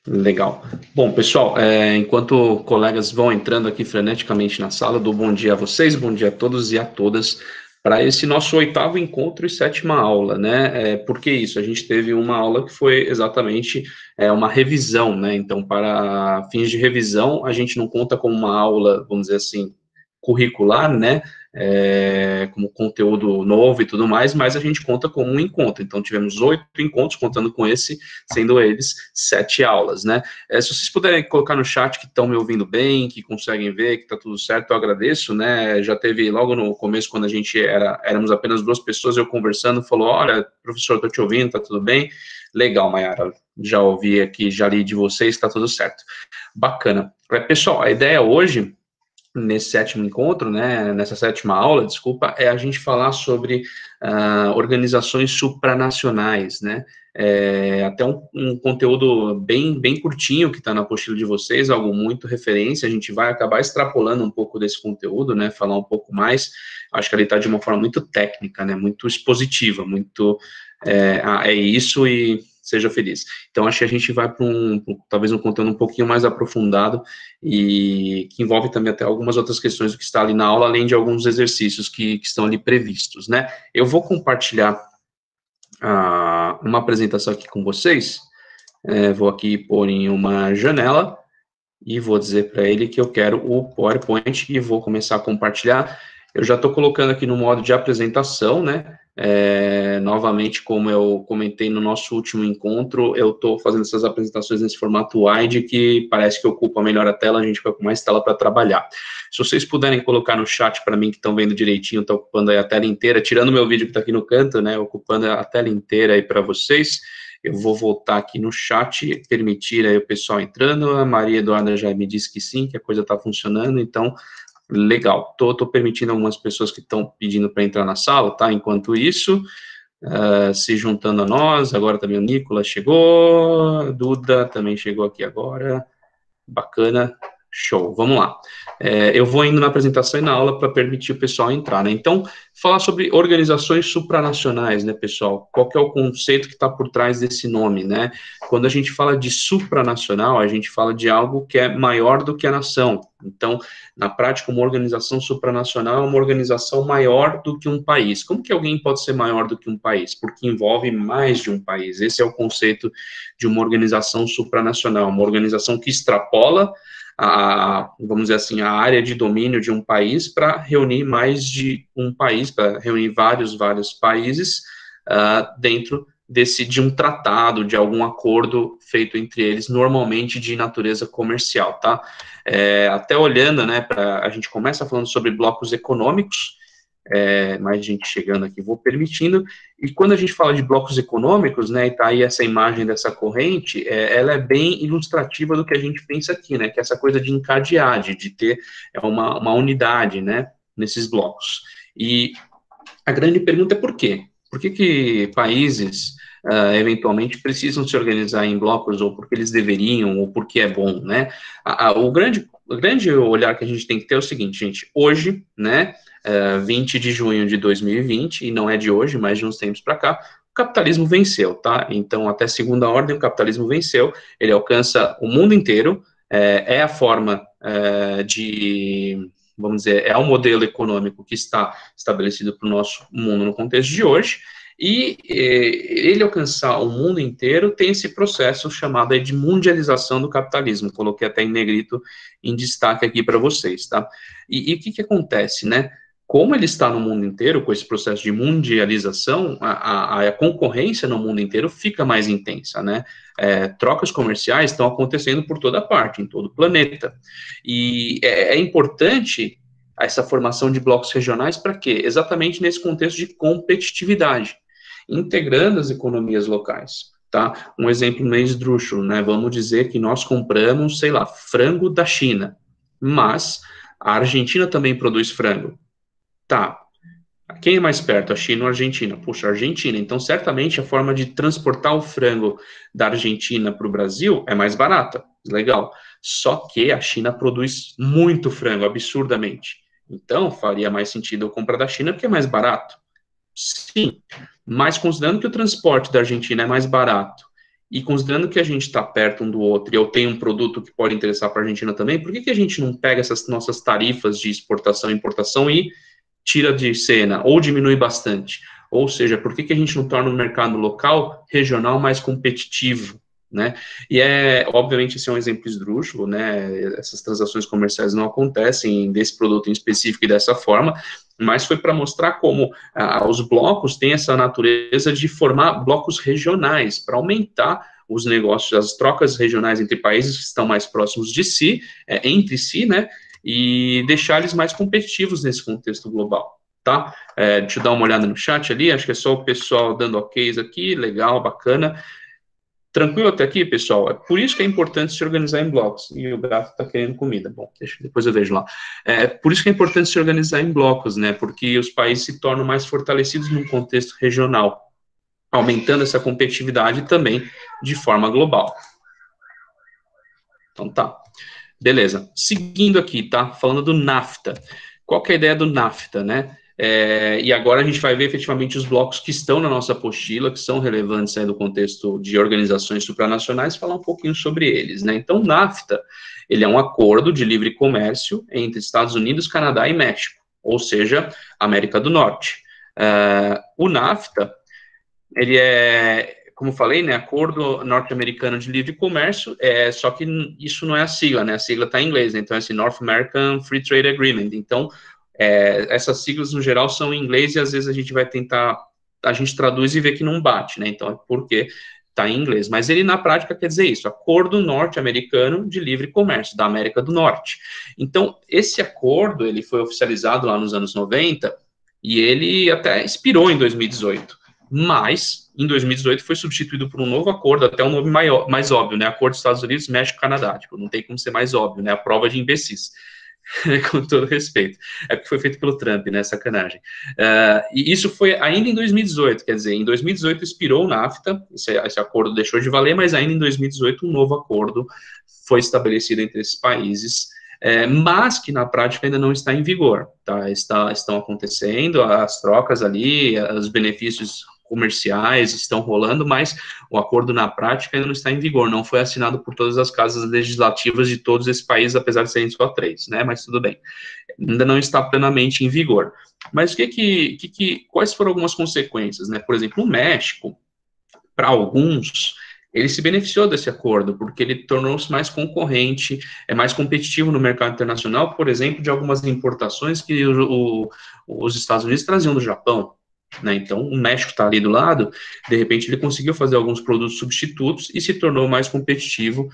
Legal. Bom, pessoal, enquanto colegas vão entrando aqui freneticamente na sala, dou bom dia a vocês, bom dia a todos e a todas para esse nosso 8º encontro e 7ª aula, né? Por que isso? A gente teve uma aula que foi exatamente uma revisão, né? Então, para fins de revisão, a gente não conta como uma aula, vamos dizer assim, curricular, né? Como conteúdo novo e tudo mais, mas a gente conta como um encontro. Então, tivemos 8 encontros, contando com esse, sendo eles 7 aulas, né? Se vocês puderem colocar no chat que estão me ouvindo bem, que conseguem ver, que está tudo certo, eu agradeço, né? Já teve logo no começo, quando a gente éramos apenas 2 pessoas, eu conversando, falou, olha, professor, estou te ouvindo, está tudo bem? Legal, Mayara, já ouvi aqui, já li de vocês, está tudo certo. Bacana. Pessoal, a ideia hoje, nesse 7º encontro, né, nessa 7ª aula, desculpa, é a gente falar sobre organizações supranacionais, né, até um conteúdo bem curtinho que está na apostila de vocês, algo muito referência, a gente vai acabar extrapolando um pouco desse conteúdo, né, falar um pouco mais, acho que ele está de uma forma muito técnica, né, muito expositiva, muito, é isso e seja feliz. Então, acho que a gente vai para talvez um conteúdo um pouquinho mais aprofundado e que envolve também até algumas outras questões do que está ali na aula, além de alguns exercícios que estão ali previstos, né? Eu vou compartilhar uma apresentação aqui com vocês, vou aqui pôr em uma janela e vou dizer para ele que eu quero o PowerPoint e vou começar a compartilhar. Eu já estou colocando aqui no modo de apresentação, né? Novamente, como eu comentei no nosso último encontro, eu estou fazendo essas apresentações nesse formato wide, que parece que ocupa melhor a tela, a gente fica com mais tela para trabalhar. Se vocês puderem colocar no chat para mim, que estão vendo direitinho, está ocupando aí a tela inteira, tirando o meu vídeo que está aqui no canto, né? Ocupando a tela inteira aí para vocês. Eu vou voltar aqui no chat, permitir aí o pessoal entrando. A Maria Eduarda já me disse que sim, que a coisa está funcionando, então, legal. Tô permitindo algumas pessoas que estão pedindo para entrar na sala, tá? Enquanto isso, se juntando a nós, agora também o Nicolas chegou, Duda também chegou aqui agora, bacana. Show, vamos lá. Eu vou indo na apresentação e na aula para permitir o pessoal entrar, né? Então, falar sobre organizações supranacionais, né, pessoal? Qual que é o conceito que está por trás desse nome, né? Quando a gente fala de supranacional, a gente fala de algo que é maior do que a nação. Então, na prática, uma organização supranacional é uma organização maior do que um país. Como que alguém pode ser maior do que um país? Porque envolve mais de um país. Esse é o conceito de uma organização supranacional, uma organização que extrapola vamos dizer assim, a área de domínio de um país para reunir mais de um país, para reunir vários países dentro de um tratado, de algum acordo feito entre eles, normalmente de natureza comercial, tá? Até olhando, né, a gente começa falando sobre blocos econômicos, mais gente chegando aqui, vou permitindo, e quando a gente fala de blocos econômicos, né, e tá aí essa imagem dessa corrente, ela é bem ilustrativa do que a gente pensa aqui, né, que é essa coisa de encadear, de ter uma unidade, né, nesses blocos. E a grande pergunta é por quê? Por que países, eventualmente, precisam se organizar em blocos, ou porque eles deveriam, ou porque é bom, né? O grande olhar que a gente tem que ter é o seguinte, gente, hoje, né, 20 de junho de 2020, e não é de hoje, mas de uns tempos para cá, o capitalismo venceu, tá? Então, até segunda ordem, o capitalismo venceu, ele alcança o mundo inteiro, é a forma vamos dizer, é o modelo econômico que está estabelecido para o nosso mundo no contexto de hoje, e ele alcançar o mundo inteiro tem esse processo chamado de mundialização do capitalismo, coloquei até em negrito em destaque aqui para vocês, tá? E o que acontece, né? Como ele está no mundo inteiro, com esse processo de mundialização, a concorrência no mundo inteiro fica mais intensa, né? Trocas comerciais estão acontecendo por toda parte, em todo o planeta. E é importante essa formação de blocos regionais para quê? Exatamente nesse contexto de competitividade, integrando as economias locais. Tá? Um exemplo meio esdrúxulo, né? Vamos dizer que nós compramos, sei lá, frango da China, mas a Argentina também produz frango. Tá. Quem é mais perto, a China ou a Argentina? Puxa, a Argentina. Então, certamente, a forma de transportar o frango da Argentina para o Brasil é mais barata. Legal. Só que a China produz muito frango, absurdamente. Então, faria mais sentido eu comprar da China porque é mais barato. Sim. Mas considerando que o transporte da Argentina é mais barato E considerando que a gente está perto um do outro e eu tenho um produto que pode interessar para a Argentina também, por que, que a gente não pega essas nossas tarifas de exportação e importação e tira de cena ou diminui bastante? Ou seja, por que, que a gente não torna o mercado local, regional, mais competitivo? Né? E obviamente, esse é um exemplo esdrúxulo, né? Essas transações comerciais não acontecem desse produto em específico e dessa forma, mas foi para mostrar como os blocos têm essa natureza de formar blocos regionais, para aumentar os negócios, as trocas regionais entre países que estão mais próximos de si, entre si, né? E deixar eles mais competitivos nesse contexto global. Tá? Deixa eu dar uma olhada no chat ali, acho que é só o pessoal dando OKs aqui, legal, bacana. Tranquilo até aqui, pessoal? É por isso que é importante se organizar em blocos. E o gato está querendo comida. Bom, depois eu vejo lá. É por isso que é importante se organizar em blocos, né? Porque os países se tornam mais fortalecidos num contexto regional, aumentando essa competitividade também de forma global. Então tá. Beleza. Seguindo aqui, tá? Falando do NAFTA. Qual que é a ideia do NAFTA, né? E agora a gente vai ver efetivamente os blocos que estão na nossa apostila, que são relevantes aí do contexto de organizações supranacionais, falar um pouquinho sobre eles, né? Então, o NAFTA, ele é um acordo de livre comércio entre Estados Unidos, Canadá e México, ou seja, América do Norte. O NAFTA, ele como falei, né, Acordo Norte-Americano de Livre Comércio, só que isso não é a sigla, né, a sigla está em inglês, né, então é esse North American Free Trade Agreement, então essas siglas no geral são em inglês e às vezes a gente traduz e vê que não bate, né, então é porque está em inglês, mas ele na prática quer dizer isso, Acordo Norte-Americano de Livre Comércio, da América do Norte. Então, esse acordo, ele foi oficializado lá nos anos 90 e ele até expirou em 2018, mas em 2018 foi substituído por um novo acordo, até um nome mais óbvio, né? Acordo dos Estados Unidos, México, Canadá. Tipo, não tem como ser mais óbvio, né? A prova de imbecis. Com todo respeito. É porque foi feito pelo Trump, né? Sacanagem. E isso foi ainda em 2018, quer dizer, em 2018 expirou o NAFTA, esse acordo deixou de valer, mas ainda em 2018 um novo acordo foi estabelecido entre esses países, mas que na prática ainda não está em vigor, tá? Estão acontecendo as trocas ali, os benefícios comerciais estão rolando, mas o acordo na prática ainda não está em vigor, não foi assinado por todas as casas legislativas de todos esses países, apesar de serem só 3, né? Mas tudo bem, ainda não está plenamente em vigor. Mas quais foram algumas consequências, né? Por exemplo, o México, para alguns, ele se beneficiou desse acordo, porque ele tornou-se mais concorrente, mais competitivo no mercado internacional, por exemplo, de algumas importações que os Estados Unidos traziam do Japão, né? Então, o México está ali do lado, de repente ele conseguiu fazer alguns produtos substitutos e se tornou mais competitivo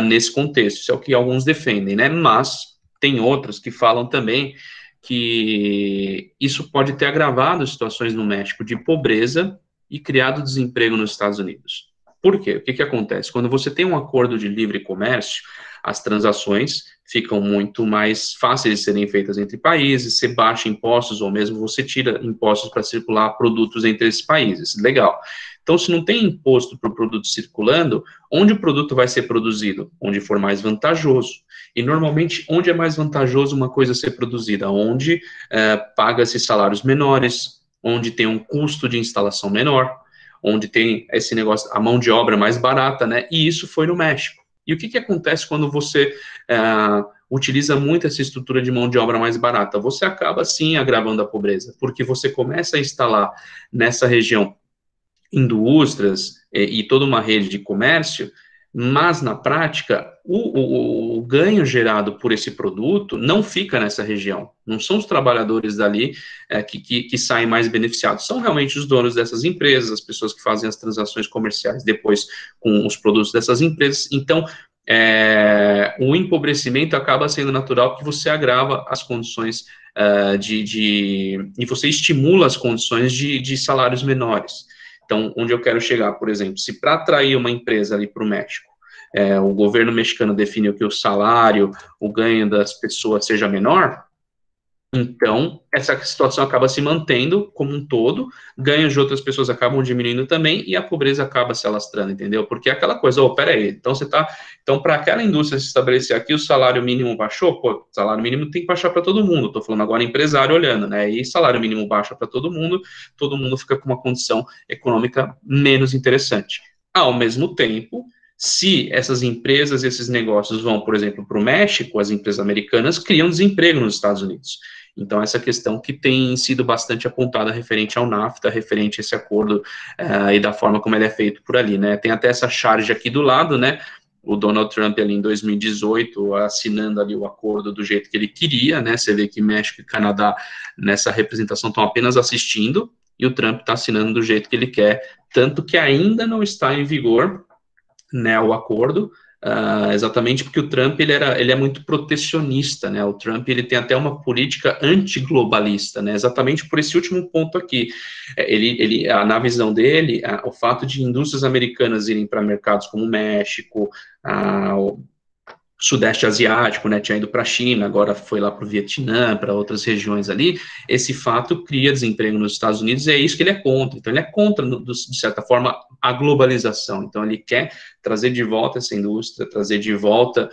nesse contexto. Isso é o que alguns defendem, né? Mas tem outros que falam também que isso pode ter agravado situações no México de pobreza e criado desemprego nos Estados Unidos. Por quê? O que acontece? Quando você tem um acordo de livre comércio, as transações ficam muito mais fáceis de serem feitas entre países, você baixa impostos ou mesmo você tira impostos para circular produtos entre esses países. Legal. Então, se não tem imposto para o produto circulando, onde o produto vai ser produzido? Onde for mais vantajoso. E, normalmente, onde é mais vantajoso uma coisa ser produzida? Onde paga-se salários menores, onde tem um custo de instalação menor, onde tem esse negócio, a mão de obra mais barata, né? E isso foi no México. E o que acontece quando você utiliza muito essa estrutura de mão de obra mais barata? Você acaba, sim, agravando a pobreza, porque você começa a instalar nessa região indústrias e toda uma rede de comércio, mas na prática o ganho gerado por esse produto não fica nessa região, não são os trabalhadores dali que saem mais beneficiados, são realmente os donos dessas empresas, as pessoas que fazem as transações comerciais depois com os produtos dessas empresas. Então o empobrecimento acaba sendo natural, porque você agrava as condições e você estimula as condições de salários menores. Então, onde eu quero chegar, por exemplo, se para atrair uma empresa ali para o México, o governo mexicano definiu que o salário, o ganho das pessoas seja menor, então essa situação acaba se mantendo como um todo, ganhos de outras pessoas acabam diminuindo também e a pobreza acaba se alastrando, entendeu? Porque é aquela coisa, peraí, então para aquela indústria se estabelecer aqui, o salário mínimo baixou, pô, salário mínimo tem que baixar para todo mundo, estou falando agora empresário olhando, né, e salário mínimo baixa para todo mundo fica com uma condição econômica menos interessante. Ao mesmo tempo, se essas empresas, esses negócios vão, por exemplo, para o México, as empresas americanas criam desemprego nos Estados Unidos. Então, essa questão que tem sido bastante apontada referente ao NAFTA, referente a esse acordo e da forma como ele é feito por ali, né? Tem até essa charge aqui do lado, né? O Donald Trump ali em 2018 assinando ali o acordo do jeito que ele queria, né? Você vê que México e Canadá nessa representação estão apenas assistindo e o Trump está assinando do jeito que ele quer, tanto que ainda não está em vigor, né, o acordo, exatamente porque o Trump ele é muito protecionista, né? O Trump ele tem até uma política antiglobalista, né? Exatamente por esse último ponto aqui. Na visão dele, o fato de indústrias americanas irem para mercados como o México, o Sudeste Asiático, né, tinha ido para a China, agora foi lá para o Vietnã, para outras regiões ali, esse fato cria desemprego nos Estados Unidos e é isso que ele é contra. Então, ele é contra, de certa forma, a globalização. Então, ele quer trazer de volta essa indústria, trazer de volta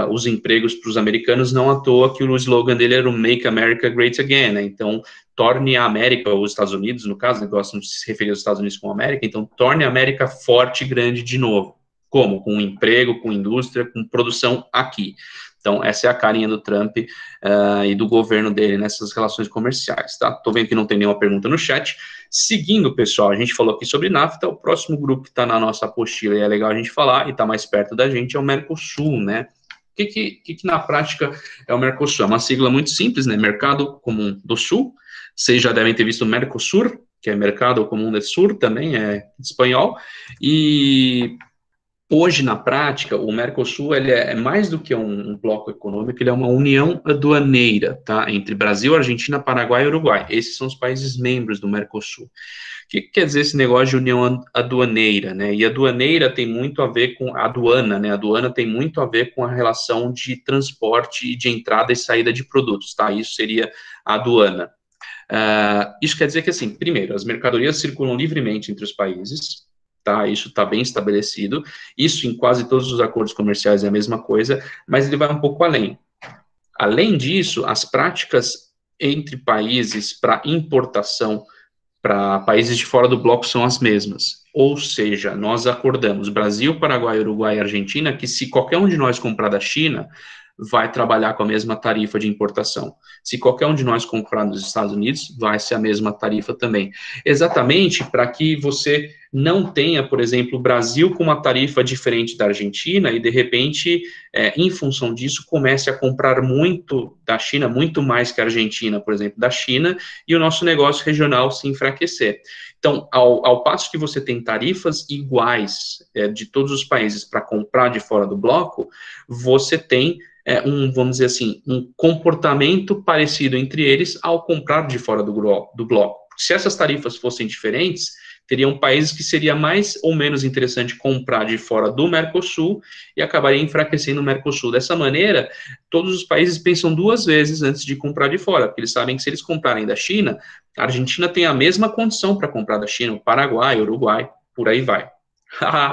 os empregos para os americanos, não à toa que o slogan dele era o Make America Great Again, né? Então, torne a América, os Estados Unidos, no caso, gostam de se referir aos Estados Unidos como América, então, torne a América forte e grande de novo. Como? Com emprego, com indústria, com produção aqui. Então, essa é a carinha do Trump e do governo dele nessas relações comerciais, tá? Tô vendo que não tem nenhuma pergunta no chat. Seguindo, pessoal, a gente falou aqui sobre NAFTA, o próximo grupo que está na nossa apostila e é legal a gente falar, e está mais perto da gente, é o Mercosul, né? O que na prática é o Mercosul? É uma sigla muito simples, né? Mercado Comum do Sul. Vocês já devem ter visto o Mercosur, que é Mercado Comum do Sul, também é espanhol, e hoje, na prática, o Mercosul ele é mais do que um bloco econômico, ele é uma união aduaneira, tá? Entre Brasil, Argentina, Paraguai e Uruguai. Esses são os países membros do Mercosul. O que quer dizer esse negócio de união aduaneira, né? E aduaneira tem muito a ver com a aduana, né? A aduana tem muito a ver com a relação de transporte e de entrada e saída de produtos, tá? Isso seria a aduana. Isso quer dizer que, assim, primeiro, as mercadorias circulam livremente entre os países, tá? Isso está bem estabelecido. Isso em quase todos os acordos comerciais é a mesma coisa, mas ele vai um pouco além. Além disso, as práticas entre países para importação para países de fora do bloco são as mesmas. Ou seja, nós acordamos, Brasil, Paraguai, Uruguai e Argentina, que se qualquer um de nós comprar da China, vai trabalhar com a mesma tarifa de importação. Se qualquer um de nós comprar nos Estados Unidos, vai ser a mesma tarifa também. Exatamente para que você não tenha, por exemplo, o Brasil com uma tarifa diferente da Argentina e, de repente, em função disso, comece a comprar muito da China, muito mais que a Argentina, por exemplo, da China, e o nosso negócio regional se enfraquecer. Então, ao passo que você tem tarifas iguais de todos os países para comprar de fora do bloco, você tem vamos dizer assim, um comportamento parecido entre eles ao comprar de fora do bloco. Se essas tarifas fossem diferentes, teriam países que seria mais ou menos interessante comprar de fora do Mercosul e acabaria enfraquecendo o Mercosul. Dessa maneira, todos os países pensam duas vezes antes de comprar de fora, porque eles sabem que se eles comprarem da China, a Argentina tem a mesma condição para comprar da China, o Paraguai, o Uruguai, por aí vai.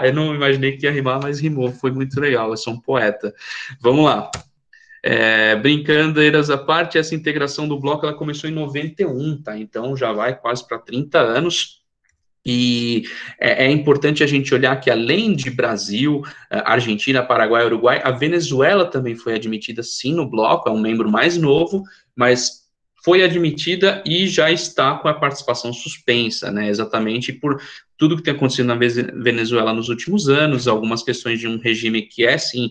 Eu não imaginei que ia rimar, mas rimou, foi muito legal, eu sou um poeta. Vamos lá. Brincadeiras à parte, essa integração do bloco ela começou em 91, tá? Então já vai quase para 30 anos. E é importante a gente olhar que além de Brasil, Argentina, Paraguai, Uruguai, a Venezuela também foi admitida sim no bloco, é um membro mais novo, mas foi admitida e já está com a participação suspensa, né? Exatamente por tudo que tem acontecido na Venezuela nos últimos anos, algumas questões de um regime que é, sim,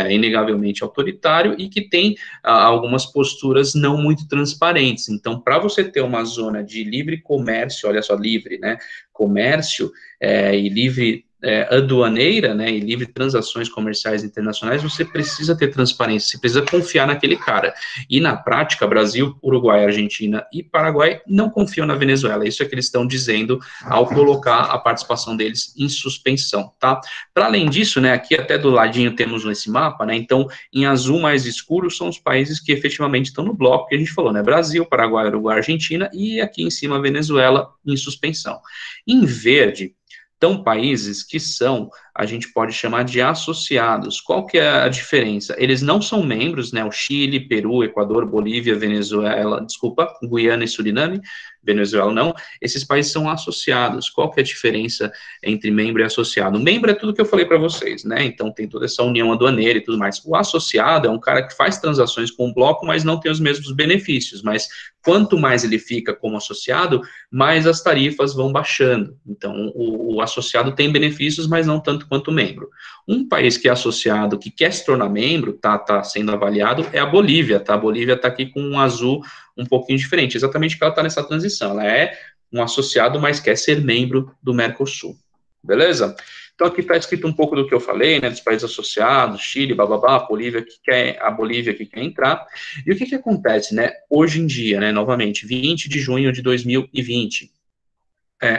inegavelmente autoritário e que tem algumas posturas não muito transparentes. Então, para você ter uma zona de livre comércio, olha só, livre, né? Comércio e livre aduaneira, né, e livre transações comerciais internacionais, você precisa ter transparência, você precisa confiar naquele cara. E na prática, Brasil, Uruguai, Argentina e Paraguai não confiam na Venezuela. Isso é que eles estão dizendo ao colocar a participação deles em suspensão, tá? Para além disso, né, aqui até do ladinho temos esse mapa, né, então em azul mais escuro são os países que efetivamente estão no bloco que a gente falou, né, Brasil, Paraguai, Uruguai, Argentina e aqui em cima Venezuela em suspensão. Em verde, estão países que são a gente pode chamar de associados. Qual que é a diferença? Eles não são membros, né? O Chile, Peru, Equador, Bolívia, Venezuela, desculpa, Guiana e Suriname, Venezuela não, esses países são associados. Qual que é a diferença entre membro e associado? Membro é tudo que eu falei para vocês, né? Então tem toda essa união aduaneira e tudo mais. O associado é um cara que faz transações com o bloco, mas não tem os mesmos benefícios. Mas quanto mais ele fica como associado, mais as tarifas vão baixando. Então o associado tem benefícios, mas não tanto quanto o membro. Um país que é associado, que quer se tornar membro, tá sendo avaliado, é a Bolívia, tá? A Bolívia está aqui com um azul um pouquinho diferente, exatamente porque ela está nessa transição, ela é um associado, mas quer ser membro do Mercosul, beleza? Então aqui está escrito um pouco do que eu falei, né, dos países associados, Chile, bababá, a Bolívia que quer entrar, e o que acontece, né, hoje em dia, né, novamente, 20 de junho de 2020,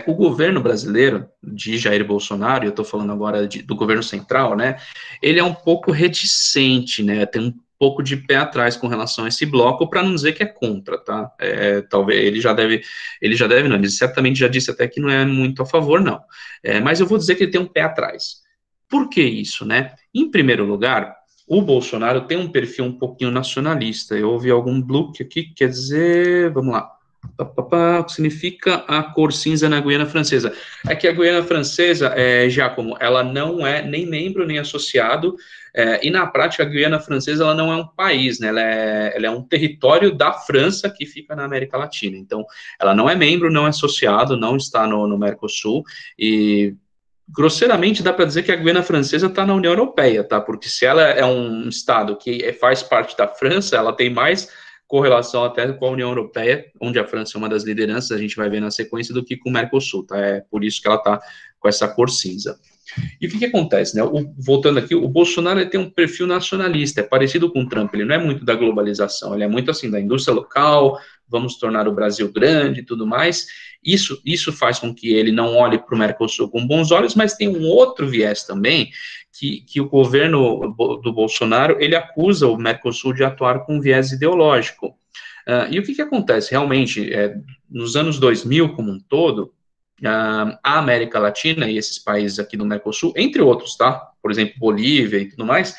o governo brasileiro, de Jair Bolsonaro, e eu estou falando agora do governo central, né, ele é um pouco reticente, né, tem um pouco de pé atrás com relação a esse bloco, para não dizer que é contra, tá? Talvez não, ele certamente já disse até que não é muito a favor, não. Mas eu vou dizer que ele tem um pé atrás. Por que isso, né? Em primeiro lugar, o Bolsonaro tem um perfil um pouquinho nacionalista. Eu ouvi algum bloque aqui, quer dizer, vamos lá. O que significa a cor cinza na Guiana Francesa? É que a Guiana Francesa, Giacomo, ela não é nem membro nem associado, e na prática a Guiana Francesa ela não é um país, né? Ela é um território da França que fica na América Latina. Então, ela não é membro, não é associado, não está no Mercosul, e grosseiramente dá para dizer que a Guiana Francesa está na União Europeia, tá? Porque se ela é um estado que faz parte da França, ela tem mais correlação até com a União Europeia, onde a França é uma das lideranças, a gente vai ver na sequência, do que com o Mercosul, tá? É por isso que ela está com essa cor cinza. E o que acontece, né? Voltando aqui, o Bolsonaro ele tem um perfil nacionalista, é parecido com o Trump, ele não é muito da globalização, ele é muito assim da indústria local, vamos tornar o Brasil grande e tudo mais. Isso faz com que ele não olhe para o Mercosul com bons olhos, mas tem um outro viés também, que o governo do Bolsonaro, ele acusa o Mercosul de atuar com viés ideológico. E o que acontece? Realmente, nos anos 2000 como um todo, a América Latina e esses países aqui do Mercosul, entre outros, tá? Por exemplo, Bolívia e tudo mais,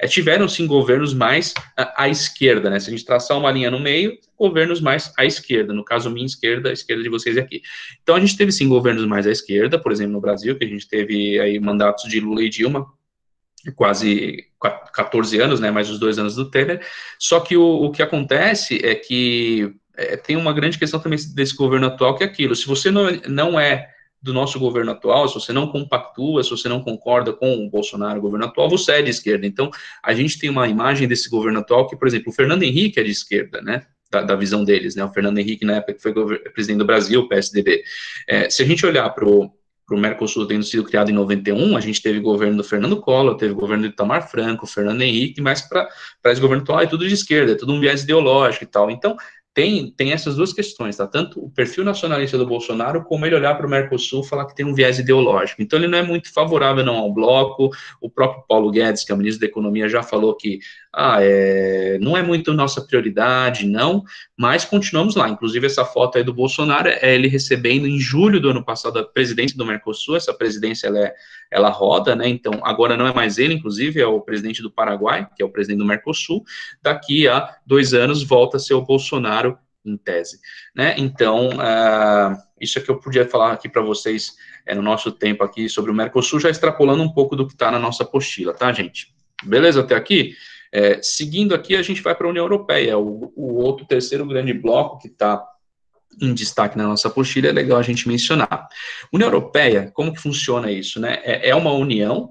tiveram sim governos mais à esquerda, né? Se a gente traçar uma linha no meio, governos mais à esquerda, no caso, minha esquerda, a esquerda de vocês aqui. Então, a gente teve sim governos mais à esquerda, por exemplo, no Brasil, que a gente teve aí mandatos de Lula e Dilma, quase 14 anos, né? Mais os 2 anos do Temer. Só que o que acontece é que tem uma grande questão também desse governo atual, que é aquilo, se você não é do nosso governo atual, se você não compactua, se você não concorda com o Bolsonaro, o governo atual, você é de esquerda. Então, a gente tem uma imagem desse governo atual que, por exemplo, o Fernando Henrique é de esquerda, né? Da visão deles, né? O Fernando Henrique, na época que foi presidente do Brasil, o PSDB. Se a gente olhar para o Mercosul tendo sido criado em 91, a gente teve governo do Fernando Collor, teve governo do Itamar Franco, Fernando Henrique, mas para esse governo atual é tudo de esquerda, é tudo um viés ideológico e tal. Então, tem essas duas questões, tá? Tanto o perfil nacionalista do Bolsonaro, como ele olhar para o Mercosul e falar que tem um viés ideológico. Então, ele não é muito favorável não ao bloco. O próprio Paulo Guedes, que é o ministro da Economia, já falou que não é muito nossa prioridade, não, mas continuamos lá. Inclusive, essa foto aí do Bolsonaro é ele recebendo em julho do ano passado a presidência do Mercosul. Essa presidência ela roda, né? Então, agora não é mais ele, inclusive, é o presidente do Paraguai, que é o presidente do Mercosul. Daqui a 2 anos volta a ser o Bolsonaro, em tese, né? Então, isso é que eu podia falar aqui para vocês no nosso tempo aqui sobre o Mercosul, já extrapolando um pouco do que está na nossa apostila, tá, gente? Beleza até aqui? Seguindo aqui, a gente vai para a União Europeia, o outro terceiro grande bloco que está em destaque na nossa apostila, é legal a gente mencionar. União Europeia, como que funciona isso, né? É uma união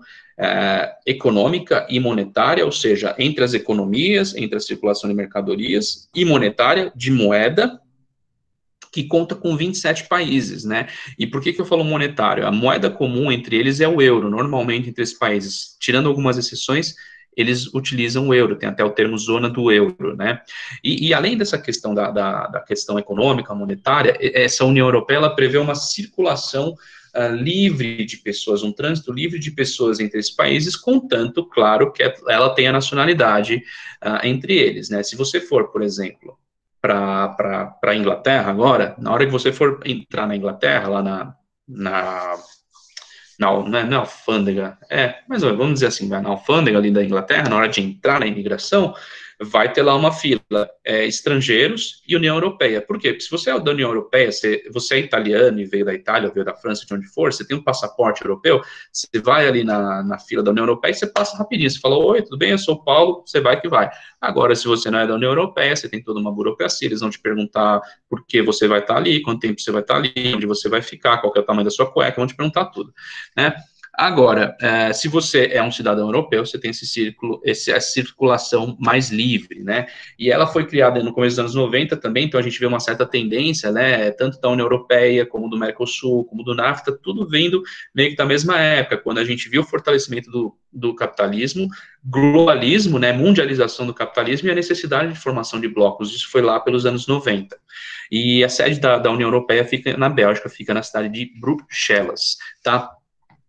econômica e monetária, ou seja, entre as economias, entre a circulação de mercadorias, e monetária, de moeda, que conta com 27 países, né? E por que eu falo monetário? A moeda comum entre eles é o euro, normalmente entre esses países, tirando algumas exceções, eles utilizam o euro, tem até o termo zona do euro, né? E além dessa questão da questão econômica, monetária, essa União Europeia, ela prevê uma circulação livre de pessoas, um trânsito livre de pessoas entre esses países, contanto, claro, que ela tenha nacionalidade entre eles, né? Se você for, por exemplo, para a Inglaterra agora, na hora que você for entrar na Inglaterra, lá não é alfândega, mas vamos dizer assim, vai na alfândega ali da Inglaterra, na hora de entrar na imigração, vai ter lá uma fila, estrangeiros e União Europeia. Por quê? Porque se você é da União Europeia, você é italiano e veio da Itália, ou veio da França, de onde for, você tem um passaporte europeu, você vai ali na fila da União Europeia e você passa rapidinho, você fala, oi, tudo bem, eu sou o Paulo, você vai que vai. Agora, se você não é da União Europeia, você tem toda uma burocracia, eles vão te perguntar por que você vai estar ali, quanto tempo você vai estar ali, onde você vai ficar, qual é o tamanho da sua cueca, vão te perguntar tudo, né? Agora, se você é um cidadão europeu, você tem essa circulação mais livre, né? E ela foi criada no começo dos anos 90 também, então a gente vê uma certa tendência, né? Tanto da União Europeia, como do Mercosul, como do NAFTA, tudo vindo meio que da mesma época, quando a gente viu o fortalecimento do capitalismo, globalismo, né? Mundialização do capitalismo e a necessidade de formação de blocos. Isso foi lá pelos anos 90. E a sede da União Europeia fica na Bélgica, fica na cidade de Bruxelas, tá?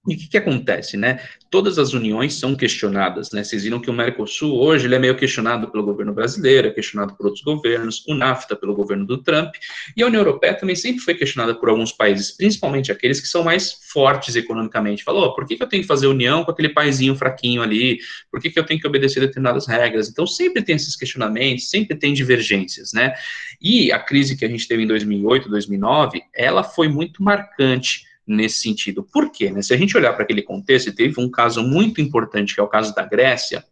E o que acontece, né? Todas as uniões são questionadas, né? Vocês viram que o Mercosul hoje ele é meio questionado pelo governo brasileiro, é questionado por outros governos, o NAFTA pelo governo do Trump, e a União Europeia também sempre foi questionada por alguns países, principalmente aqueles que são mais fortes economicamente. Falou, por que eu tenho que fazer união com aquele paizinho fraquinho ali? Por que eu tenho que obedecer determinadas regras? Então sempre tem esses questionamentos, sempre tem divergências, né? E a crise que a gente teve em 2008, 2009, ela foi muito marcante nesse sentido. Por quê? Né? Se a gente olhar para aquele contexto, teve um caso muito importante, que é o caso da Grécia.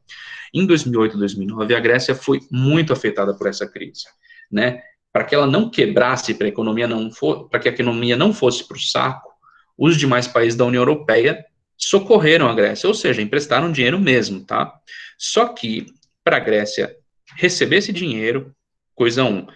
Em 2008, 2009, a Grécia foi muito afetada por essa crise, né? Para que ela não quebrasse, para que a economia não fosse para o saco, os demais países da União Europeia socorreram a Grécia, ou seja, emprestaram dinheiro mesmo, tá? Só que para a Grécia receber esse dinheiro, coisa um,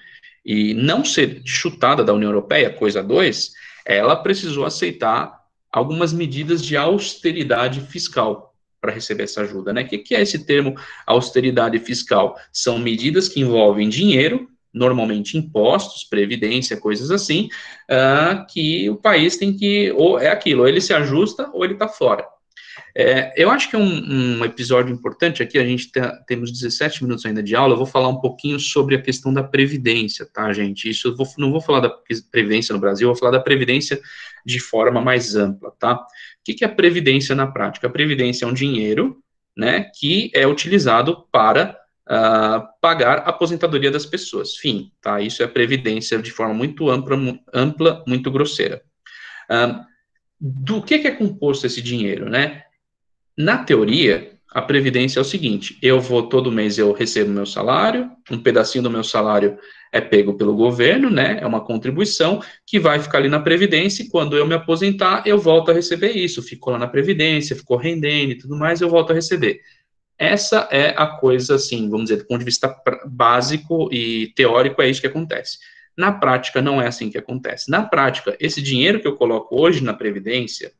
e não ser chutada da União Europeia, coisa dois, ela precisou aceitar algumas medidas de austeridade fiscal para receber essa ajuda, né? O que é esse termo austeridade fiscal? São medidas que envolvem dinheiro, normalmente impostos, previdência, coisas assim, que o país tem que, ou é aquilo, ou ele se ajusta ou ele está fora. Eu acho que é um episódio importante aqui, a gente temos 17 minutos ainda de aula, eu vou falar um pouquinho sobre a questão da previdência, tá, gente? Isso não vou falar da previdência no Brasil, eu vou falar da previdência de forma mais ampla, tá? O que é a previdência na prática? A previdência é um dinheiro, né, que é utilizado para pagar a aposentadoria das pessoas, fim, tá? Isso é previdência de forma muito ampla, muito grosseira. Do que é composto esse dinheiro, né? Na teoria, a previdência é o seguinte: todo mês eu recebo meu salário, um pedacinho do meu salário é pego pelo governo, né? É uma contribuição que vai ficar ali na previdência e quando eu me aposentar, eu volto a receber isso. Ficou lá na previdência, ficou rendendo e tudo mais, eu volto a receber. Essa é a coisa, assim, vamos dizer, do ponto de vista básico e teórico, é isso que acontece. Na prática, não é assim que acontece. Na prática, esse dinheiro que eu coloco hoje na previdência,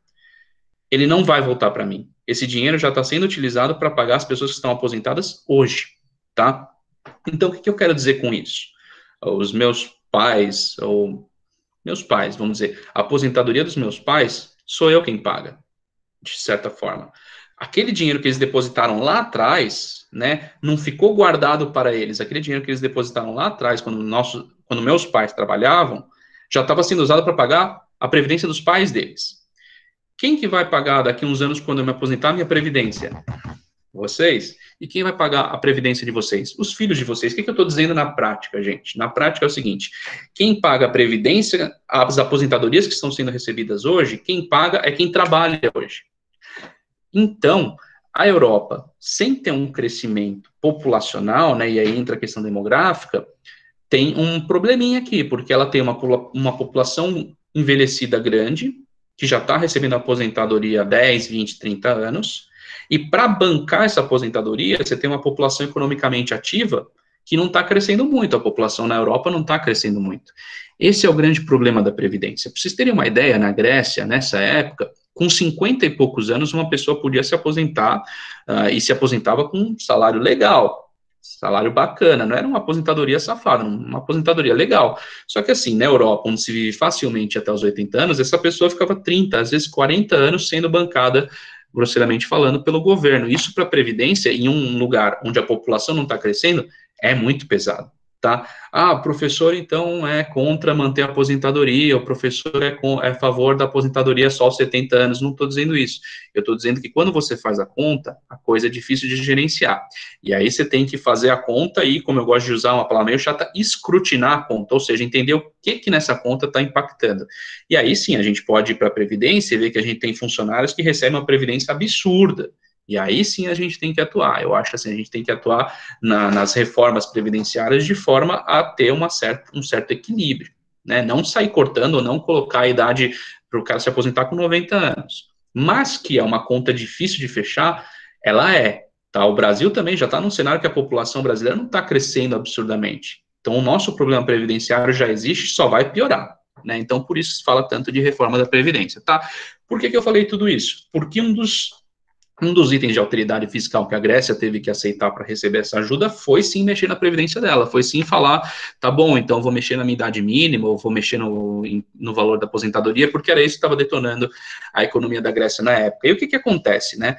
ele não vai voltar para mim. Esse dinheiro já está sendo utilizado para pagar as pessoas que estão aposentadas hoje, tá? Então, o que eu quero dizer com isso? Os meus pais, vamos dizer, a aposentadoria dos meus pais, sou eu quem paga, de certa forma. Aquele dinheiro que eles depositaram lá atrás, né, não ficou guardado para eles. Aquele dinheiro que eles depositaram lá atrás, quando meus pais trabalhavam, já estava sendo usado para pagar a previdência dos pais deles. Quem que vai pagar daqui a uns anos, quando eu me aposentar, minha previdência? Vocês. E quem vai pagar a previdência de vocês? Os filhos de vocês. O que eu estou dizendo na prática, gente? Na prática é o seguinte: quem paga a previdência, as aposentadorias que estão sendo recebidas hoje, quem paga é quem trabalha hoje. Então, a Europa, sem ter um crescimento populacional, né, e aí entra a questão demográfica, tem um probleminha aqui, porque ela tem uma população envelhecida grande, que já está recebendo aposentadoria há 10, 20, 30 anos, e para bancar essa aposentadoria, você tem uma população economicamente ativa que não está crescendo muito, a população na Europa não está crescendo muito. Esse é o grande problema da Previdência. Para vocês terem uma ideia, na Grécia, nessa época, com 50 e poucos anos, uma pessoa podia se aposentar e se aposentava com um salário legal, salário bacana, não era uma aposentadoria safada, uma aposentadoria legal. Só que assim, na Europa, onde se vive facilmente até os 80 anos, essa pessoa ficava 30, às vezes 40 anos sendo bancada, grosseiramente falando, pelo governo. Isso para a Previdência, em um lugar onde a população não está crescendo, é muito pesado. tá? Ah, o professor, então, é contra manter a aposentadoria, o professor é a favor da aposentadoria só aos 70 anos. Não estou dizendo isso. Eu estou dizendo que quando você faz a conta, a coisa é difícil de gerenciar. E aí você tem que fazer a conta e, como eu gosto de usar uma palavra meio chata, escrutinar a conta, ou seja, entender o que nessa conta está impactando. E aí sim, a gente pode ir para a Previdência e ver que a gente tem funcionários que recebem uma Previdência absurda. E aí sim a gente tem que atuar. Eu acho assim, a gente tem que atuar nas reformas previdenciárias de forma a ter um certo equilíbrio, né? Não sair cortando ou não colocar a idade para o cara se aposentar com 90 anos. Mas que é uma conta difícil de fechar, ela é. Tá? O Brasil também já está num cenário que a população brasileira não está crescendo absurdamente. Então, o nosso problema previdenciário já existe, só vai piorar. Né? Então, por isso se fala tanto de reforma da Previdência. Tá? Por que eu falei tudo isso? Porque um dos itens de alteridade fiscal que a Grécia teve que aceitar para receber essa ajuda foi sim mexer na previdência dela, foi sim falar, tá bom, então vou mexer na minha idade mínima, ou vou mexer no valor da aposentadoria, porque era isso que estava detonando a economia da Grécia na época. E o que acontece, né?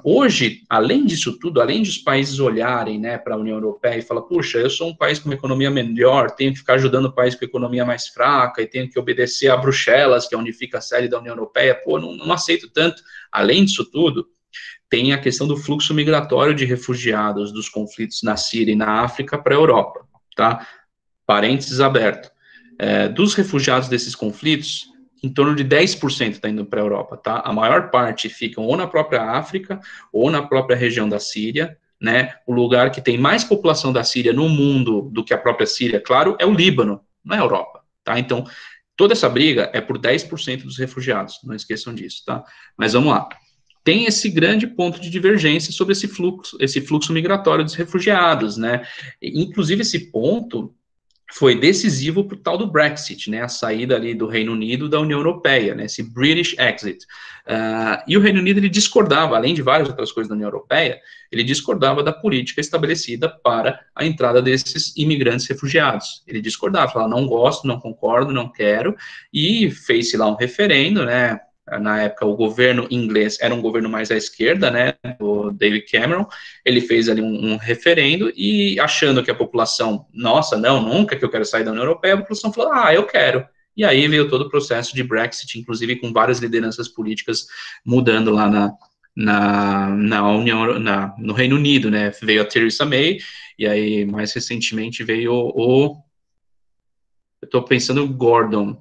Hoje, além disso tudo, além de os países olharem, né, para a União Europeia e falar, puxa, eu sou um país com uma economia melhor, tenho que ficar ajudando o país com a economia mais fraca e tenho que obedecer a Bruxelas, que é onde fica a sede da União Europeia, pô, não aceito tanto. Além disso tudo, tem a questão do fluxo migratório de refugiados dos conflitos na Síria e na África para a Europa, tá? Parênteses aberto. Dos refugiados desses conflitos, em torno de 10% está indo para a Europa, tá? A maior parte ficam ou na própria África ou na própria região da Síria, né? O lugar que tem mais população da Síria no mundo do que a própria Síria, claro, é o Líbano, não é a Europa, tá? Então, toda essa briga é por 10% dos refugiados, não esqueçam disso, tá? Mas vamos lá. Tem esse grande ponto de divergência sobre esse fluxo migratório dos refugiados, né? Inclusive, esse ponto foi decisivo para o tal do Brexit, né, a saída ali do Reino Unido da União Europeia, né, esse British Exit. E o Reino Unido, ele discordava, além de várias outras coisas da União Europeia, ele discordava da política estabelecida para a entrada desses imigrantes refugiados. Ele discordava, falava, não gosto, não concordo, não quero, e fez-se lá um referendo, né, na época o governo inglês era um governo mais à esquerda, né, do David Cameron, ele fez ali um referendo e achando que a população, nossa, não, nunca que eu quero sair da União Europeia, a população falou, eu quero. E aí veio todo o processo de Brexit, inclusive com várias lideranças políticas mudando lá na União, no Reino Unido, né, veio a Theresa May, e aí mais recentemente veio eu estou pensando Gordon,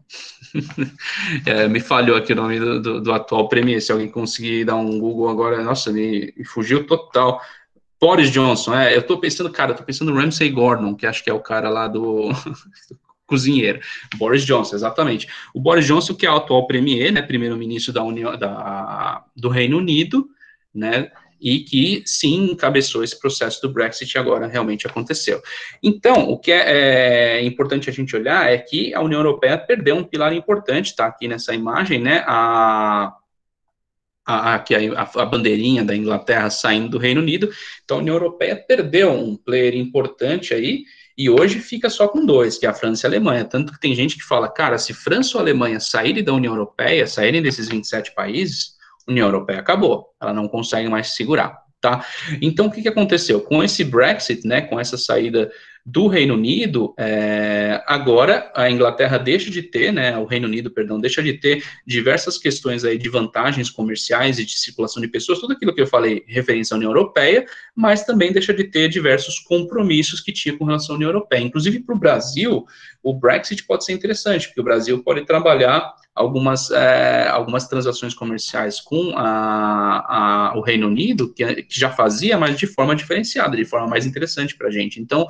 me falhou aqui o nome do atual premier, se alguém conseguir dar um Google agora, nossa, me fugiu total. Boris Johnson, eu tô pensando Ramsay Gordon, que acho que é o cara lá do cozinheiro. Boris Johnson, exatamente. O Boris Johnson, que é o atual premier, né, primeiro-ministro do Reino Unido, né, e que, sim, encabeçou esse processo do Brexit agora realmente aconteceu. Então, o que é importante a gente olhar é que a União Europeia perdeu um pilar importante, tá aqui nessa imagem, né, aqui a bandeirinha da Inglaterra saindo do Reino Unido, então a União Europeia perdeu um player importante aí, e hoje fica só com dois, que é a França e a Alemanha, tanto que tem gente que fala, cara, se França ou Alemanha saírem da União Europeia, saírem desses 27 países, a União Europeia acabou, ela não consegue mais se segurar, tá? Então, o que aconteceu? Com esse Brexit, né, com essa saída do Reino Unido, agora a Inglaterra deixa de ter, né, o Reino Unido, perdão, deixa de ter diversas questões aí de vantagens comerciais e de circulação de pessoas, tudo aquilo que eu falei referência à União Europeia, mas também deixa de ter diversos compromissos que tinha com relação à União Europeia. Inclusive para o Brasil, o Brexit pode ser interessante, porque o Brasil pode trabalhar algumas transações comerciais com o Reino Unido, que já fazia, mas de forma diferenciada, de forma mais interessante para a gente. Então,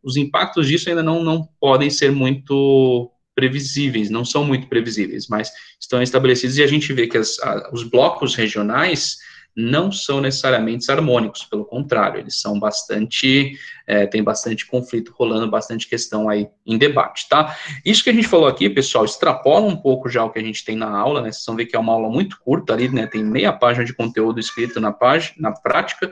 os impactos disso ainda não podem ser muito previsíveis, não são muito previsíveis, mas estão estabelecidos e a gente vê que os blocos regionais não são necessariamente harmônicos, pelo contrário, eles são tem bastante conflito rolando, bastante questão aí em debate, tá? Isso que a gente falou aqui, pessoal, extrapola um pouco já o que a gente tem na aula, né? Vocês vão ver que é uma aula muito curta ali, né? Tem meia página de conteúdo escrito na prática.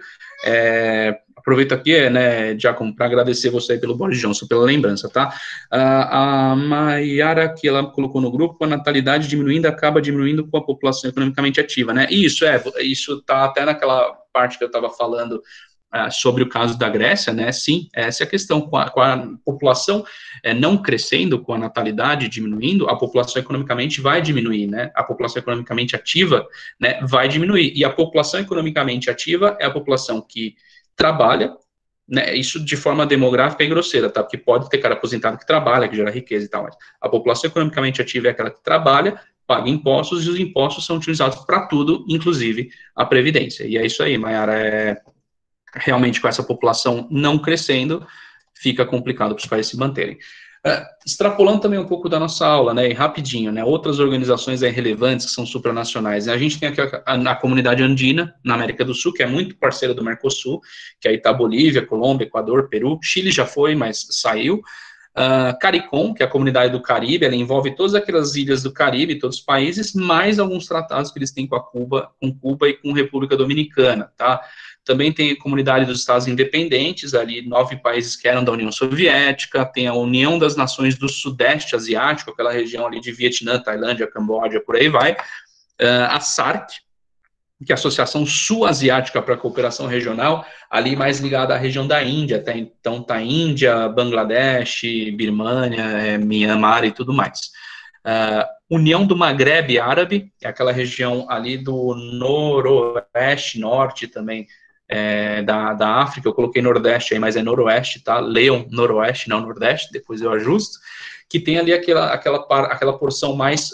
Aproveito aqui, né, Giacomo, para agradecer você aí pelo Boris Johnson, pela lembrança, tá? A Mayara, que ela colocou no grupo, a natalidade diminuindo acaba diminuindo com a população economicamente ativa, né? Isso tá até naquela parte que eu estava falando sobre o caso da Grécia, né, sim, essa é a questão, com a população não crescendo, com a natalidade diminuindo, a população economicamente vai diminuir, né, a população economicamente ativa, né, vai diminuir, e a população economicamente ativa é a população que trabalha, né, isso de forma demográfica e grosseira, tá, porque pode ter cara aposentado que trabalha, que gera riqueza e tal, mas a população economicamente ativa é aquela que trabalha, paga impostos, e os impostos são utilizados para tudo, inclusive a Previdência, e é isso aí, Mayara, realmente com essa população não crescendo, fica complicado para os países se manterem. Extrapolando também um pouco da nossa aula, né, e rapidinho, né, outras organizações relevantes que são supranacionais, né, a gente tem aqui a comunidade andina, na América do Sul, que é muito parceira do Mercosul, que aí está Bolívia, Colômbia, Equador, Peru, Chile já foi, mas saiu, CARICOM, que é a comunidade do Caribe, ela envolve todas aquelas ilhas do Caribe, todos os países, mais alguns tratados que eles têm com Cuba e com República Dominicana, tá? Também tem a comunidade dos Estados Independentes, ali 9 países que eram da União Soviética, tem a União das Nações do Sudeste Asiático, aquela região ali de Vietnã, Tailândia, Camboja, por aí vai, a SARC, que é a Associação Sul-Asiática para a Cooperação Regional, ali mais ligada à região da Índia, tá? Então tá Índia, Bangladesh, Birmânia, Myanmar e tudo mais. União do Maghreb Árabe, é aquela região ali do noroeste, norte também, da África, eu coloquei nordeste aí, mas é noroeste, tá? Leiam noroeste, não nordeste, depois eu ajusto, que tem ali aquela porção mais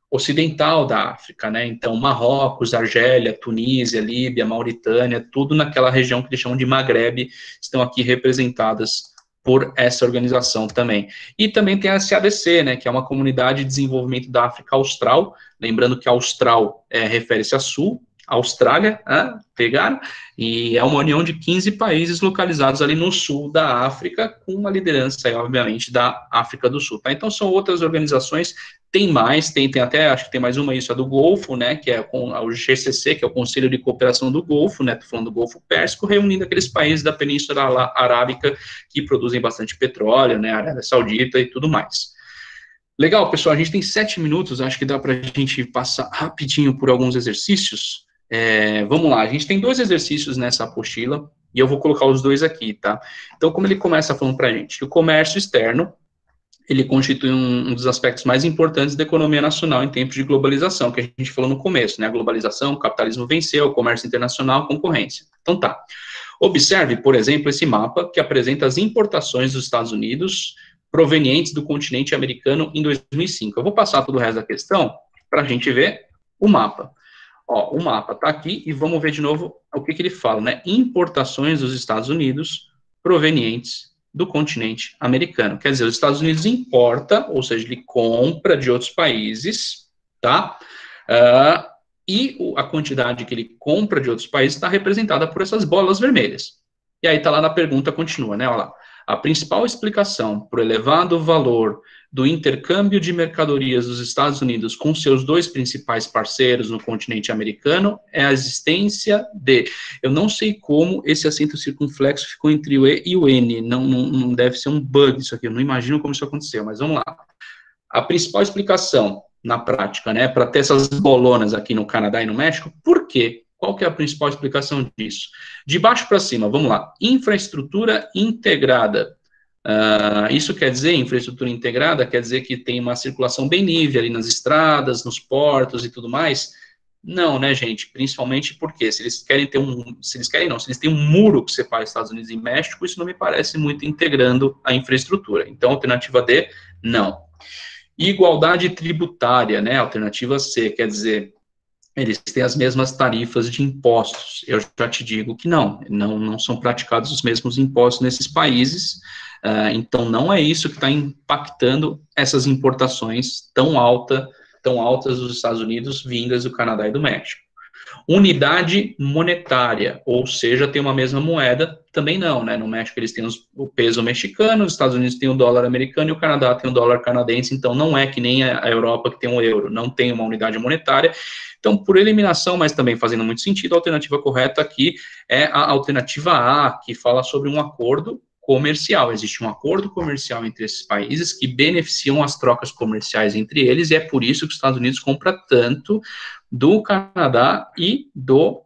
ocidental da África, né? Então, Marrocos, Argélia, Tunísia, Líbia, Mauritânia, tudo naquela região que eles chamam de Maghreb, estão aqui representadas por essa organização também. E também tem a SADC, né, que é uma comunidade de desenvolvimento da África Austral, lembrando que Austral refere-se a Sul, Austrália, pegaram, e é uma união de 15 países localizados ali no sul da África, com uma liderança, obviamente, da África do Sul, tá? Então, são outras organizações, tem mais, tem até, acho que tem mais uma, isso é do Golfo, né, que é o GCC, que é o Conselho de Cooperação do Golfo, né, tô falando do Golfo Pérsico, reunindo aqueles países da Península Arábica que produzem bastante petróleo, né, Arábia Saudita e tudo mais. Legal, pessoal, a gente tem 7 minutos, acho que dá para a gente passar rapidinho por alguns exercícios. Vamos lá, a gente tem 2 exercícios nessa apostila, e eu vou colocar os 2 aqui, tá? Então, como ele começa falando para a gente, que o comércio externo, ele constitui um dos aspectos mais importantes da economia nacional em tempos de globalização, que a gente falou no começo, né? A globalização, o capitalismo venceu, o comércio internacional, a concorrência. Então tá. Observe, por exemplo, esse mapa que apresenta as importações dos Estados Unidos provenientes do continente americano em 2005. Eu vou passar todo o resto da questão para a gente ver o mapa. Ó, o mapa está aqui e vamos ver de novo o que ele fala, né? Importações dos Estados Unidos provenientes do continente americano. Quer dizer, os Estados Unidos importa, ou seja, ele compra de outros países, tá? E a quantidade que ele compra de outros países está representada por essas bolas vermelhas. E aí está lá na pergunta, continua, né? Olha lá. A principal explicação para o elevado valor do intercâmbio de mercadorias dos Estados Unidos com seus 2 principais parceiros no continente americano é a existência de... Eu não sei como esse acento circunflexo ficou entre o E e o N, não deve ser um bug isso aqui, eu não imagino como isso aconteceu, mas vamos lá. A principal explicação, na prática, né, para ter essas bolonas aqui no Canadá e no México, por quê? Qual que é a principal explicação disso? De baixo para cima, vamos lá. Infraestrutura integrada. Isso quer dizer, infraestrutura integrada, quer dizer que tem uma circulação bem livre ali nas estradas, nos portos e tudo mais? Não, né, gente? Principalmente porque se eles têm um muro que separa Estados Unidos e México, isso não me parece muito integrando a infraestrutura. Então, alternativa D, não. Igualdade tributária, né? Alternativa C, quer dizer, eles têm as mesmas tarifas de impostos. Eu já te digo que não são praticados os mesmos impostos nesses países, então não é isso que está impactando essas importações tão altas dos Estados Unidos, vindas do Canadá e do México. Unidade monetária, ou seja, tem uma mesma moeda, também não, né? No México eles têm o peso mexicano, os Estados Unidos têm o dólar americano e o Canadá tem o dólar canadense, então não é que nem a Europa que tem o euro, não tem uma unidade monetária. Então, por eliminação, mas também fazendo muito sentido, a alternativa correta aqui é a alternativa A, que fala sobre um acordo comercial. Existe um acordo comercial entre esses países que beneficiam as trocas comerciais entre eles, e é por isso que os Estados Unidos compra tanto do Canadá e do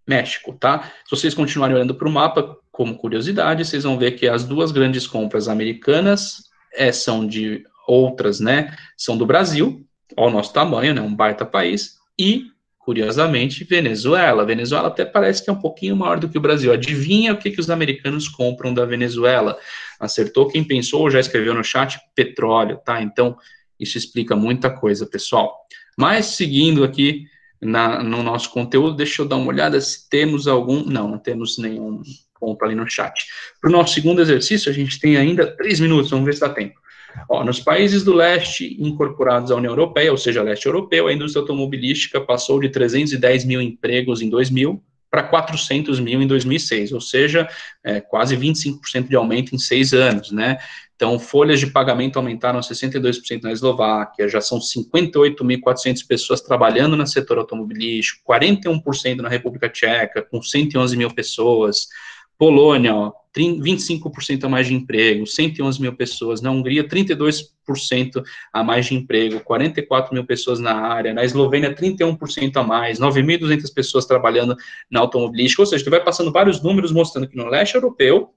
México, tá? Se vocês continuarem olhando para o mapa, como curiosidade, vocês vão ver que as duas grandes compras americanas são de outras, né? São do Brasil, ao nosso tamanho, né? Um baita país, e, curiosamente, Venezuela. Venezuela até parece que é um pouquinho maior do que o Brasil. Adivinha o que os americanos compram da Venezuela? Acertou quem pensou ou já escreveu no chat? Petróleo, tá? Então, isso explica muita coisa, pessoal. Mas, seguindo aqui no nosso conteúdo, deixa eu dar uma olhada se temos algum... Não temos nenhum ponto ali no chat. Para o nosso segundo exercício, a gente tem ainda 3 minutos, vamos ver se dá tempo. Nos países do leste incorporados à União Europeia, ou seja, leste europeu, a indústria automobilística passou de 310 mil empregos em 2000 para 400 mil em 2006, ou seja, quase 25% de aumento em 6 anos, né? Então, folhas de pagamento aumentaram 62% na Eslováquia, já são 58.400 pessoas trabalhando no setor automobilístico, 41% na República Tcheca, com 111 mil pessoas. Polônia, 25% a mais de emprego, 111 mil pessoas. Na Hungria, 32% a mais de emprego, 44 mil pessoas na área. Na Eslovênia, 31% a mais, 9.200 pessoas trabalhando na automobilística. Ou seja, tu vai passando vários números mostrando que no leste europeu,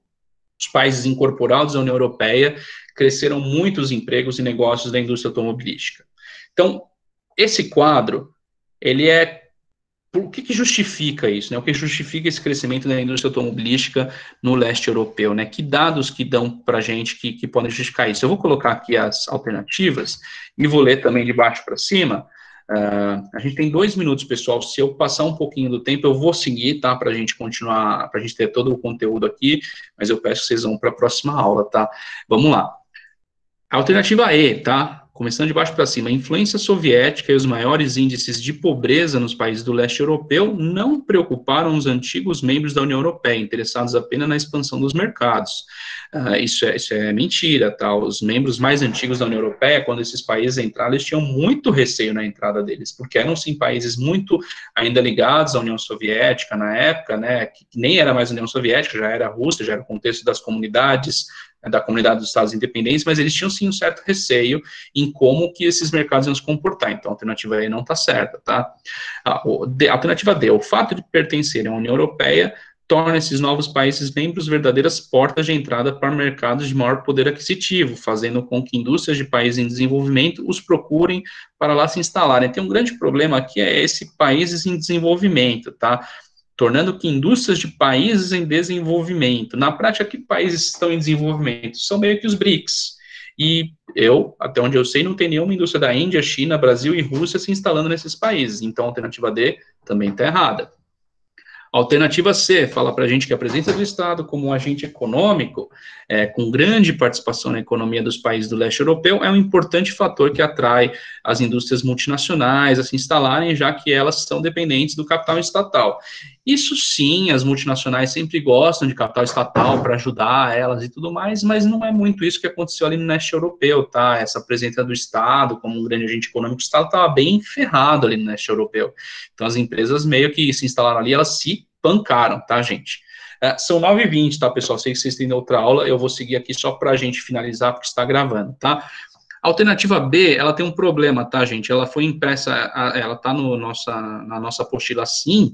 os países incorporados à União Europeia, cresceram muito os empregos e negócios da indústria automobilística. Então, esse quadro, ele é... O que justifica isso, né? O que justifica esse crescimento da indústria automobilística no leste europeu, né? Que dados que dão para a gente que podem justificar isso? Eu vou colocar aqui as alternativas e vou ler também de baixo para cima. A gente tem 2 minutos, pessoal. Se eu passar um pouquinho do tempo, eu vou seguir, tá? Para a gente continuar, para a gente ter todo o conteúdo aqui, mas eu peço que vocês vão para a próxima aula, tá? Vamos lá. Alternativa E, tá? Começando de baixo para cima, a influência soviética e os maiores índices de pobreza nos países do leste europeu não preocuparam os antigos membros da União Europeia, interessados apenas na expansão dos mercados. Isso é mentira, tá? Os membros mais antigos da União Europeia, quando esses países entraram, eles tinham muito receio na entrada deles, porque eram, sim, países muito ainda ligados à União Soviética na época, né? Que nem era mais a União Soviética, já era a Rússia, já era o contexto das comunidades, da comunidade dos Estados Independentes, mas eles tinham, sim, um certo receio em como que esses mercados iam se comportar. Então, a alternativa E não está certa, tá? A alternativa D, o fato de pertencerem à União Europeia torna esses novos países membros verdadeiras portas de entrada para mercados de maior poder aquisitivo, fazendo com que indústrias de países em desenvolvimento os procurem para lá se instalarem. Tem um grande problema aqui, é esse países em desenvolvimento, tá? Tornando que indústrias de países em desenvolvimento. Na prática, que países estão em desenvolvimento? São meio que os BRICS. E até onde eu sei, não tem nenhuma indústria da Índia, China, Brasil e Rússia se instalando nesses países. Então, a alternativa D também está errada. A alternativa C fala para a gente que a presença do Estado como um agente econômico, com grande participação na economia dos países do leste europeu, é um importante fator que atrai as indústrias multinacionais a se instalarem, já que elas são dependentes do capital estatal. Isso sim, as multinacionais sempre gostam de capital estatal para ajudar elas e tudo mais, mas não é muito isso que aconteceu ali no leste europeu, tá? Essa presença do Estado como um grande agente econômico, o Estado estava bem ferrado ali no leste europeu. Então, as empresas meio que se instalaram ali, elas se pancaram, tá, gente? São 9h20, tá, pessoal? Sei que vocês têm outra aula, eu vou seguir aqui só para a gente finalizar, porque está gravando, tá? A alternativa B, ela tem um problema, tá, gente? Ela foi impressa, ela está na nossa apostila assim.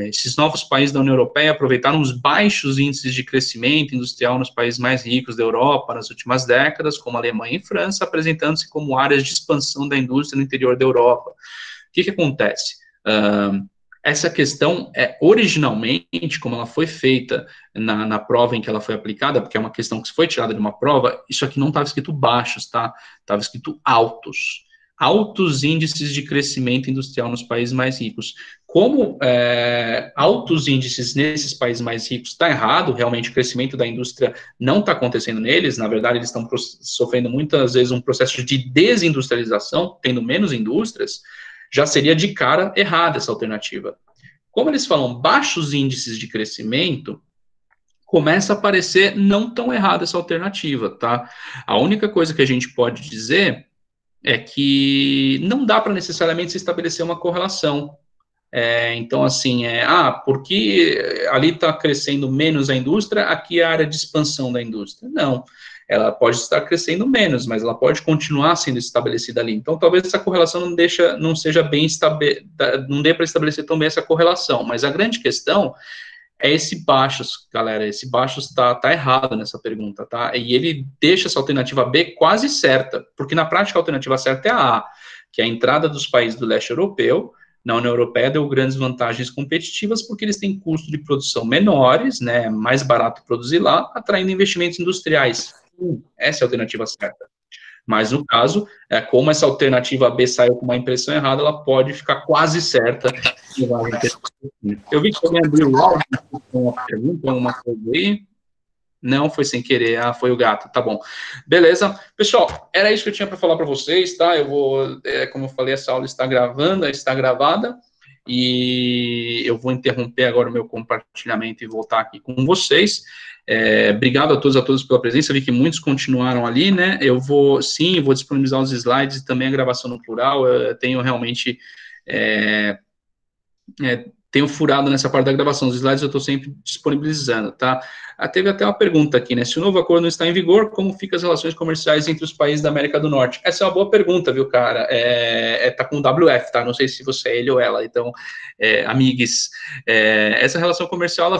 Esses novos países da União Europeia aproveitaram os baixos índices de crescimento industrial nos países mais ricos da Europa nas últimas décadas, como Alemanha e França, apresentando-se como áreas de expansão da indústria no interior da Europa. O que acontece? Essa questão, originalmente, como ela foi feita na prova em que ela foi aplicada, porque é uma questão que foi tirada de uma prova, isso aqui não estava escrito baixos, tá? Estava escrito altos. Altos índices de crescimento industrial nos países mais ricos. Como altos índices nesses países mais ricos está errado, realmente o crescimento da indústria não está acontecendo neles, na verdade eles estão sofrendo muitas vezes um processo de desindustrialização, tendo menos indústrias, já seria de cara errada essa alternativa. Como eles falam baixos índices de crescimento, começa a parecer não tão errada essa alternativa, tá? A única coisa que a gente pode dizer é que não dá para necessariamente se estabelecer uma correlação. Então, assim, porque ali está crescendo menos a indústria, aqui é a área de expansão da indústria. Não. ela pode estar crescendo menos, mas ela pode continuar sendo estabelecida ali. Então, talvez essa correlação não seja bem não dê para estabelecer tão bem essa correlação, mas a grande questão é esse baixos, galera, esse baixos tá errado nessa pergunta, tá? E ele deixa essa alternativa B quase certa, porque na prática a alternativa certa é a A, que é a entrada dos países do leste europeu na União Europeia deu grandes vantagens competitivas porque eles têm custos de produção menores, né, mais barato produzir lá, atraindo investimentos industriais. Essa é a alternativa certa. Mas, no caso, como essa alternativa B saiu com uma impressão errada, ela pode ficar quase certa. Eu vi que alguém abriu o áudio, uma pergunta, uma coisa aí. Não, foi sem querer. Ah, foi o gato. Tá bom. Beleza. Pessoal, era isso que eu tinha para falar para vocês, tá? Eu vou, como eu falei, essa aula está gravada, e eu vou interromper agora o meu compartilhamento e voltar aqui com vocês. Obrigado a todos pela presença. Eu vi que muitos continuaram ali, né? Eu vou disponibilizar os slides e também a gravação no plural. Eu tenho realmente tenho furado nessa parte da gravação. Os slides eu estou sempre disponibilizando, tá? Teve até uma pergunta aqui, né? Se o novo acordo não está em vigor, como ficam as relações comerciais entre os países da América do Norte? Essa é uma boa pergunta, viu, cara? Tá com o WF, tá? Não sei se você é ele ou ela, então, amigues. Essa relação comercial,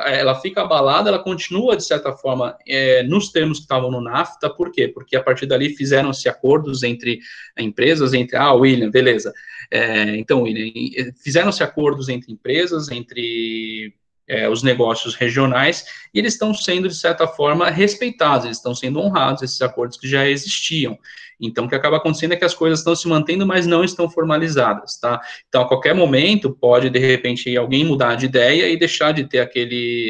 ela fica abalada, ela continua, de certa forma, nos termos que estavam no NAFTA. Por quê? Porque a partir dali fizeram-se acordos entre empresas, William, beleza. Então, William, fizeram-se acordos entre empresas, entre os negócios regionais, e eles estão sendo, de certa forma, respeitados, eles estão sendo honrados, esses acordos que já existiam. Então, o que acaba acontecendo é que as coisas estão se mantendo, mas não estão formalizadas, tá? Então, a qualquer momento, pode, de repente, alguém mudar de ideia e deixar de ter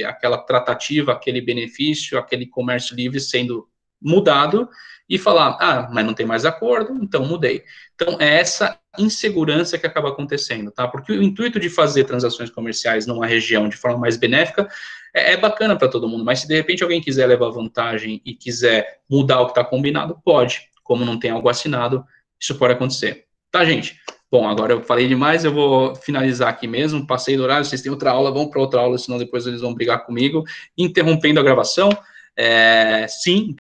aquela tratativa, aquele benefício, aquele comércio livre sendo mudado, e falar, mas não tem mais acordo, então mudei. Então, é essa insegurança que acaba acontecendo, tá? Porque o intuito de fazer transações comerciais numa região de forma mais benéfica é bacana para todo mundo, mas se de repente alguém quiser levar vantagem e quiser mudar o que está combinado, pode. Como não tem algo assinado, isso pode acontecer. Tá, gente? Bom, agora eu falei demais, eu vou finalizar aqui mesmo, passei do horário, vocês têm outra aula, vão para outra aula, senão depois eles vão brigar comigo, interrompendo a gravação. Sim,